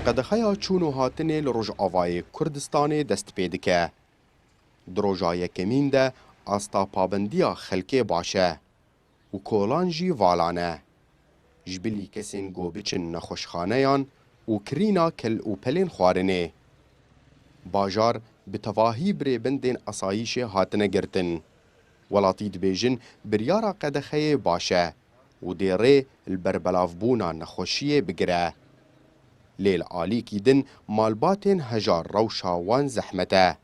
قدخیا چون و هاتنê li Rojavayê Kurdistanê dest pê dike. Di roja yekemîn de asta pabendiya xelkê baş e û kolan jî valan e. Ji bilî kesên got biçin nexweşxaneyan û kirîna kel û pelên xwarinê. Bajar bi tevahî birêbendên esayîşê hatine girtin. Welatî dibêjin biryara Qedexeyê baş e û dê rê li ber belavbûna nexweşiyê bigire. Lê li alîkî din malbatên hejar rewşa wan zehmet e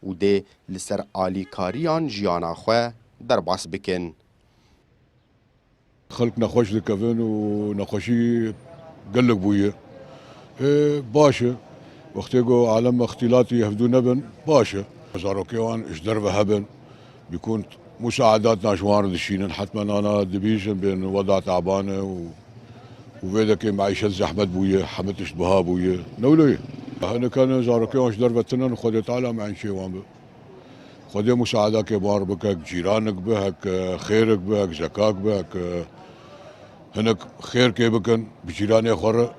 û dê li ser alîkariyan jiyana xwe derbas bikin. خلق نخوش دكفن ونخوشي قلق بويه باشا وقتيقو عالم اختلاطي يهفدو نبن باشا زاروكيوان ايش دربه هبن بيكون مساعداتنا شوان دشينن حتما انا دبيجن بين وضع تعبانه وفيدك معيشة زحمت بويه حمت اشتبها بويه نولي انا كان زاروكيوان ايش دربه تنن خدي تعالى مع شيوان به خدي مساعدك بار بك جيرانك بهك خيرك بهك زكاك بهك هناك خير كي بكن بجيراني خورة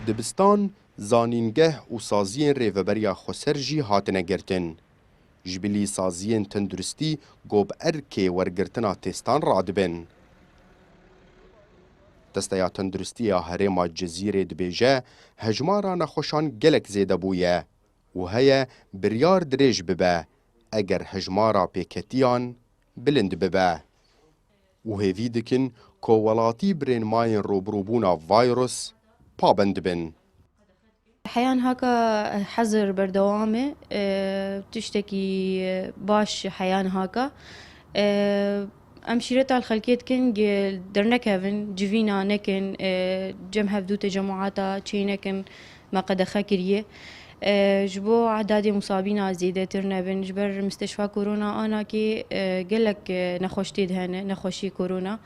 Dibistan zanîngeh û saziyên rêveberiya Xweser jî hatine girtin. Ji bilî saziyên tenduristî got bi erkê wergirtina têstan radibin. Desteya Tenduristiya Herêma Cezîrê dibêje hejmara nexweşan gelek zêde bûye û heye biryar dirêj bibe eger hejmara pêketiyan bilind bibe. û hêvî dikin ku welatî birênmayên rûbirûbûna vayrûs pabend bin. حيان هاكا حظر بردوامه تشتكي باش حيان هاكا امشيرتا الخلكيت كن درنكهفن جفينا نكن جم هفدو تجمعاتا تشينكن ما قد خاكريه جبو عدد مصابين زيادة ترنبن جبر مستشفى كورونا أنا كي قلك نخوشتي دهنه نخوشي كورونا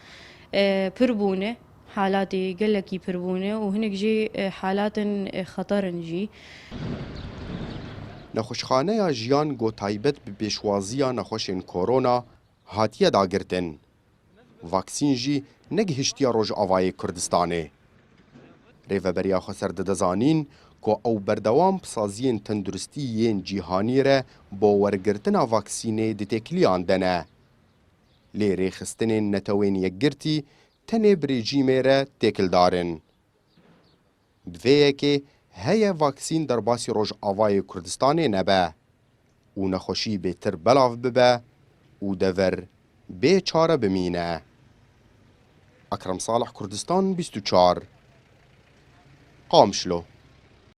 بربونه حالاتي قلكي بربونه وهناك جي حالات خطر جي Nexweşxaneya jiyan got taybet bi pêşwaziya nexweşên korona hatiye dagirtin. Vaksîn jî negihiştiya Rojavayê Kurdistanê. Rêveberiya Xweser didizanîn ku ew berdewam saziyên tenduristî yên cîhanî re bo wergirtina vaksînê di têkiliyan dene. Lê rêxistinên netewên yekgirtî tenê bi rejîmê re têkildarin. Bi vê yekê heye vaksîn derbasî Rojavayê Kurdistanê nebe û nexweşî bêtir belav bibe û dever bêçare bimîne. Ekrem Salih, Kurdistan 24 Qamşlo.